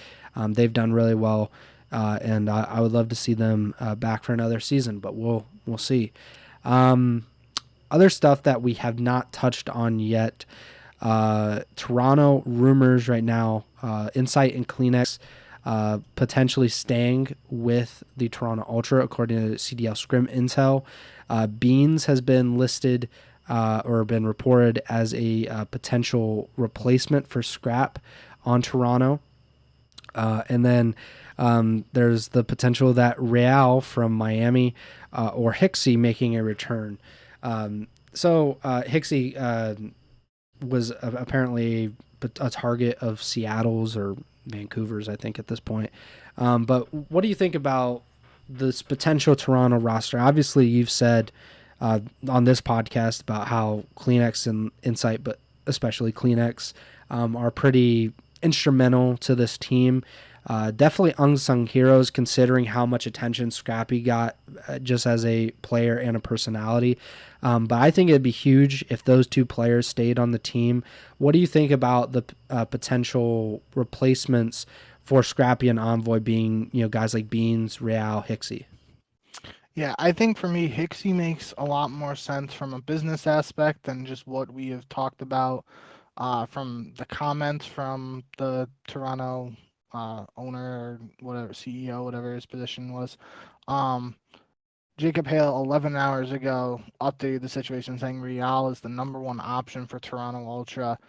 they've done really well, and I would love to see them back for another season, but we'll see. Other stuff that we have not touched on yet, Toronto rumors right now, Insight and Kleenex potentially staying with the Toronto Ultra, according to CDL Scrim Intel. Beans has been listed or been reported as a potential replacement for Scrap on Toronto. And then there's the potential that Real from Miami or Hicksey making a return. So Hicksey was apparently a target of Seattle's or Vancouver's, I think, at this point. But what do you think about this potential Toronto roster? Obviously, you've said on this podcast about how Kleenex and Insight, but especially Kleenex, are pretty instrumental to this team. Definitely unsung heroes considering how much attention Scrappy got just as a player and a personality. But I think it'd be huge if those two players stayed on the team. What do you think about the potential replacements for Scrappy and Envoy being, guys like Beans, Real, Hicksey? Yeah, I think for me, Hicksey makes a lot more sense from a business aspect than just what we have talked about from the comments from the Toronto owner or whatever, CEO, whatever his position was. Jacob Hale 11 hours ago updated the situation saying Real is the number one option for Toronto Ultra.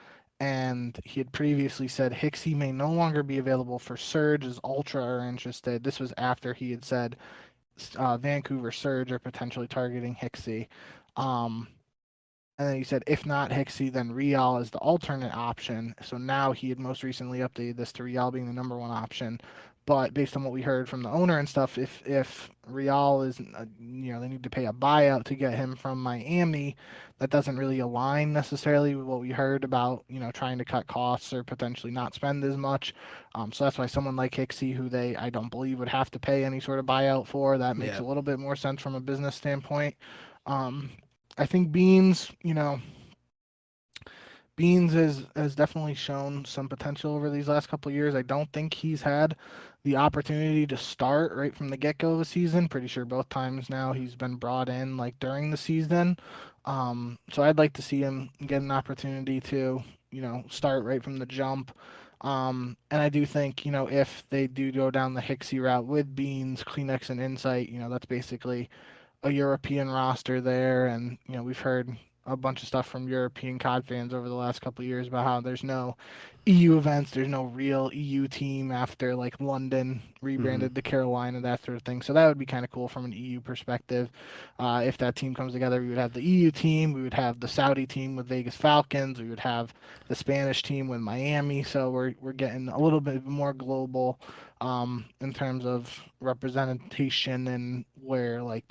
And he had previously said Hicksey may no longer be available for Surge as Ultra are interested. This was after he had said Vancouver Surge are potentially targeting Hicksey. And then he said, if not Hicksey, then Real is the alternate option. So now he had most recently updated this to Real being the number one option. But based on what we heard from the owner and stuff, if Real is, they need to pay a buyout to get him from Miami, that doesn't really align necessarily with what we heard about, trying to cut costs or potentially not spend as much. So that's why someone like Hicksey, who I don't believe would have to pay any sort of buyout for, that makes a little bit more sense from a business standpoint. I think Beans, Beans has definitely shown some potential over these last couple of years. I don't think he's had the opportunity to start right from the get-go of the season. Pretty sure both times now he's been brought in like during the season. So I'd like to see him get an opportunity to, start right from the jump. And I do think, if they do go down the Hicksey route with Beans, Kleenex, and Insight, that's basically a European roster there, and we've heard a bunch of stuff from European COD fans over the last couple of years about how there's no EU events, there's no real EU team after like London rebranded to Carolina, that sort of thing. So that would be kind of cool from an EU perspective. If that team comes together, we would have the EU team, we would have the Saudi team with Vegas Falcons, we would have the Spanish team with Miami. So we're getting a little bit more global in terms of representation and where the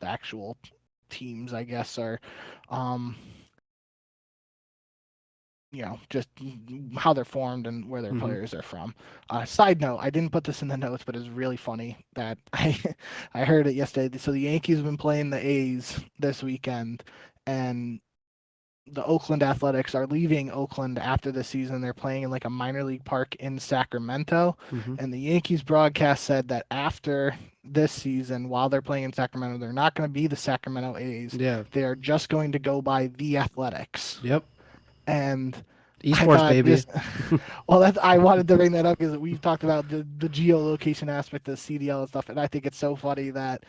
actual teams, I guess, are, just how they're formed and where their players are from. Side note, I didn't put this in the notes, but it's really funny that I heard it yesterday. So the Yankees have been playing the A's this weekend, and the Oakland Athletics are leaving Oakland after the season. They're playing in like a minor league park in Sacramento. And the Yankees broadcast said that after this season, while they're playing in Sacramento, they're not going to be the Sacramento A's. Yeah. They are just going to go by the Athletics. Yep. And esports, baby. I wanted to bring that up because we've talked about the geolocation aspect of CDL and stuff. And I think it's so funny that,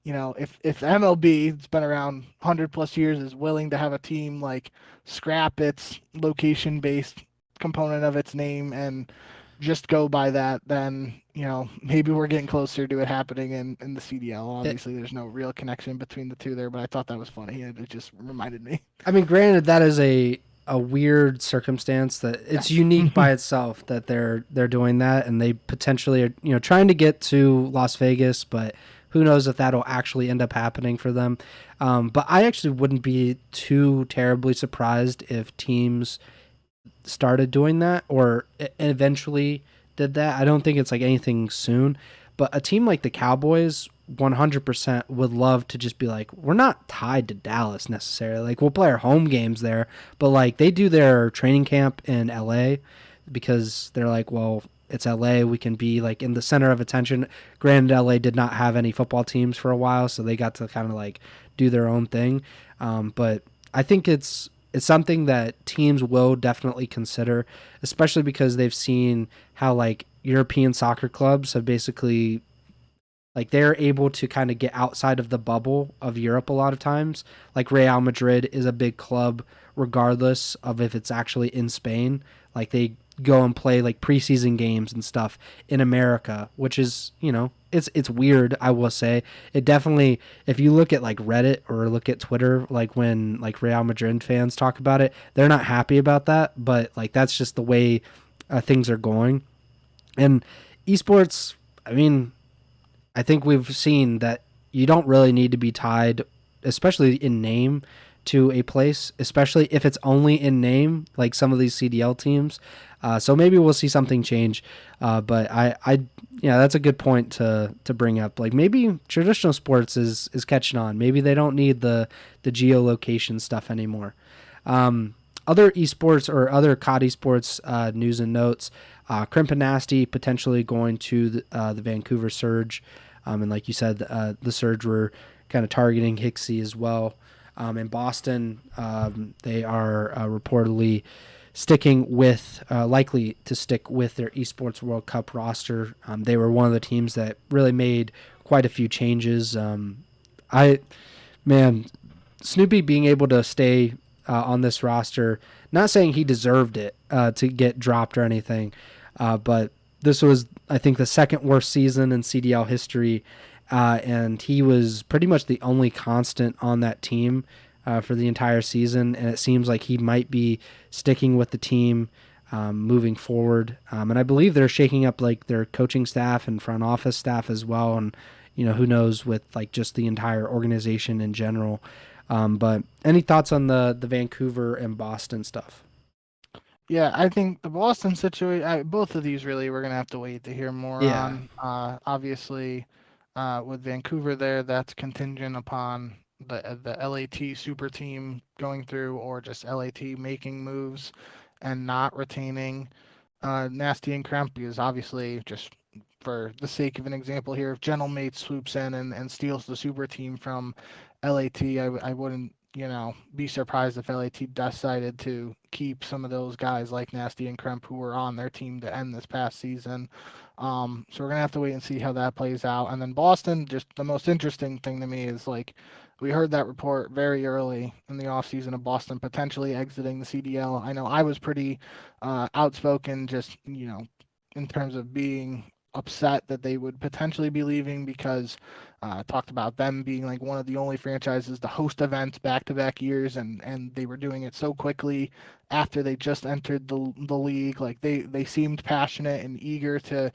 if MLB, it's been around 100 plus years, is willing to have a team like scrap its location-based component of its name and just go by that, then, maybe we're getting closer to it happening in the CDL. Obviously, there's no real connection between the two there, but I thought that was funny. It just reminded me. I mean, granted, that is a weird circumstance that it's unique by itself that they're doing that, and they potentially are, trying to get to Las Vegas, but who knows if that'll actually end up happening for them. But I actually wouldn't be too terribly surprised if teams started doing that or eventually did that. I don't think it's like anything soon, but a team like the Cowboys 100% would love to just be like, we're not tied to Dallas necessarily. Like, we'll play our home games there, but like they do their training camp in LA because they're like, well, it's LA. We can be like in the center of attention. Granted, LA did not have any football teams for a while, so they got to kind of like do their own thing. But I think it's something that teams will definitely consider, especially because they've seen how like European soccer clubs have basically, like, they're able to kind of get outside of the bubble of Europe a lot of times. Like Real Madrid is a big club regardless of if it's actually in Spain. Like they go and play like preseason games and stuff in America, which is, it's weird, I will say. It definitely, if you look at like Reddit or look at Twitter, like when like Real Madrid fans talk about it, they're not happy about that, but like that's just the way things are going. And esports, I mean, I think we've seen that you don't really need to be tied, especially in name, to a place, especially if it's only in name, like some of these CDL teams. So maybe we'll see something change. But yeah, that's a good point to bring up. Like maybe traditional sports is catching on. Maybe they don't need the geolocation stuff anymore. Other esports or other COD esports news and notes. Crimp and Nasty potentially going to the Vancouver Surge. And like you said, the Surge were kind of targeting Hixie as well. In Boston, they are reportedly sticking with, likely to stick with their Esports World Cup roster. They were one of the teams that really made quite a few changes. Snoopy being able to stay on this roster, not saying he deserved it to get dropped or anything, but this was, I think, the second worst season in CDL history, and he was pretty much the only constant on that team for the entire season, and it seems like he might be sticking with the team moving forward. And I believe they're shaking up like their coaching staff and front office staff as well, and who knows with like just the entire organization in general. But any thoughts on the Vancouver and Boston stuff? Yeah, I think the Boston situation, both of these really, we're going to have to wait to hear more on. Obviously, with Vancouver there, that's contingent upon the LAT super team going through, or just LAT making moves and not retaining Nasty and Kremp, because obviously, just for the sake of an example here, if Gentle Mate swoops in and steals the super team from LAT, I wouldn't be surprised if LAT decided to keep some of those guys like Nasty and Kremp who were on their team to end this past season. So we're gonna have to wait and see how that plays out. And then Boston, just the most interesting thing to me is like we heard that report very early in the offseason of Boston potentially exiting the CDL. I know I was pretty outspoken, just in terms of being upset that they would potentially be leaving, because talked about them being like one of the only franchises to host events back-to-back years, and they were doing it so quickly after they just entered the league. Like they seemed passionate and eager to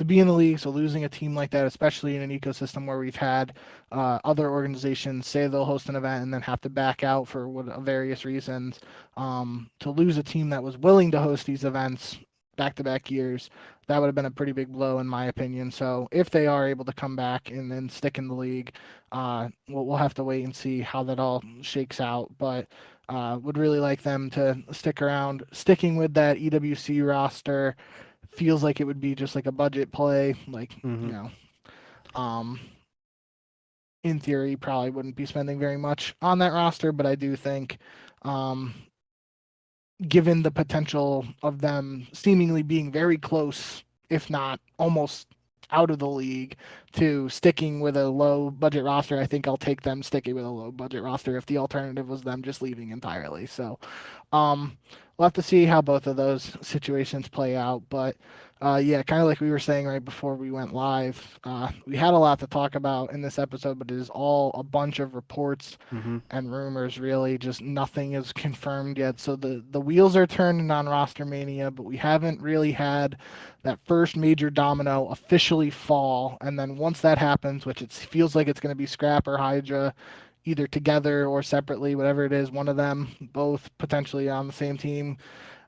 be in the league. So losing a team like that, especially in an ecosystem where we've had other organizations say they'll host an event and then have to back out for various reasons, to lose a team that was willing to host these events back-to-back years, that would have been a pretty big blow in my opinion. So if they are able to come back and then stick in the league, we'll have to wait and see how that all shakes out. But would really like them to stick around. Sticking with that EWC roster feels like it would be just like a budget play. Like, in theory, probably wouldn't be spending very much on that roster, but I do think given the potential of them seemingly being very close, if not almost out of the league, to sticking with a low budget roster, I think I'll take them sticking with a low budget roster if the alternative was them just leaving entirely. So we'll have to see how both of those situations play out. But yeah, kind of like we were saying right before we went live, we had a lot to talk about in this episode, but it is all a bunch of reports and rumors, really. Just nothing is confirmed yet. So the wheels are turning on roster mania, but we haven't really had that first major domino officially fall. And then once that happens, which it feels like it's going to be Scrap or Hydra, either together or separately, whatever it is, one of them, both potentially on the same team,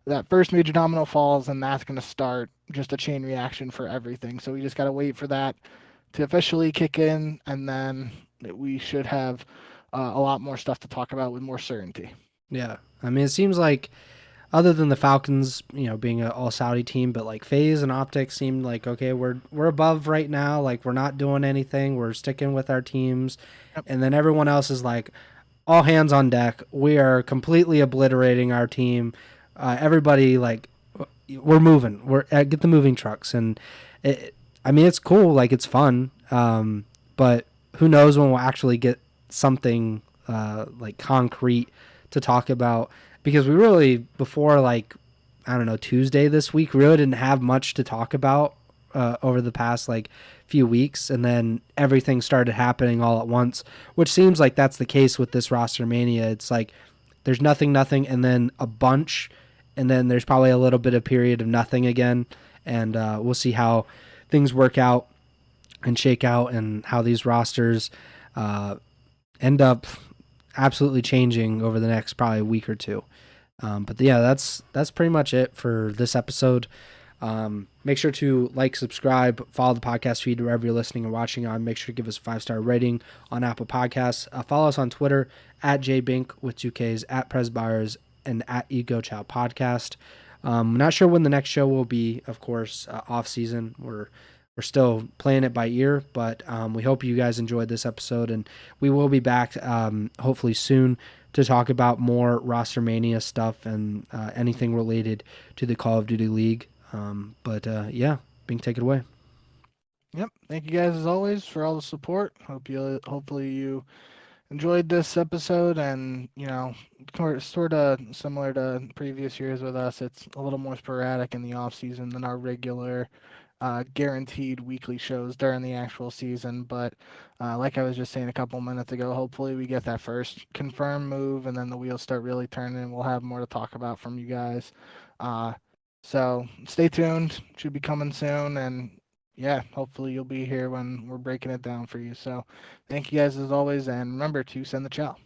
that first major domino falls, and that's going to start just a chain reaction for everything. So we just got to wait for that to officially kick in, and then we should have a lot more stuff to talk about with more certainty. Yeah. I mean, it seems like other than the Falcons, being an all-Saudi team, but like FaZe and OpTic seemed like, okay, we're above right now. Like, we're not doing anything. We're sticking with our teams. Yep. And then everyone else is like, all hands on deck. We are completely obliterating our team. Everybody, like, we're moving. We're get the moving trucks, and I mean, it's cool. Like, it's fun. But who knows when we'll actually get something like concrete to talk about, because we really, before, like, I don't know, Tuesday this week, really didn't have much to talk about over the past like few weeks, and then everything started happening all at once, which seems like that's the case with this roster mania. It's like there's nothing, and then a bunch, and then there's probably a little bit of period of nothing again, and we'll see how things work out and shake out, and how these rosters end up absolutely changing over the next probably week or two. But yeah, that's pretty much it for this episode. Make sure to like, subscribe, follow the podcast feed wherever you're listening and watching on. Make sure to give us a 5-star rating on Apple Podcasts. Follow us on Twitter at JBink with 2Ks, at Preston Byers, and at Ego Chall Podcast. Not sure when the next show will be, of course, off season. We're still playing it by ear, but we hope you guys enjoyed this episode, and we will be back hopefully soon to talk about more roster mania stuff and anything related to the Call of Duty League. But yeah, Bink, take it away. Yep. Thank you guys as always for all the support. Hopefully you enjoyed this episode, and sort of similar to previous years with us, it's a little more sporadic in the off season than our regular guaranteed weekly shows during the actual season. But like I was just saying a couple minutes ago, hopefully we get that first confirmed move, and then the wheels start really turning, and we'll have more to talk about from you guys. So stay tuned. Should be coming soon, and yeah, hopefully you'll be here when we're breaking it down for you. So thank you guys as always, and remember to send the chow.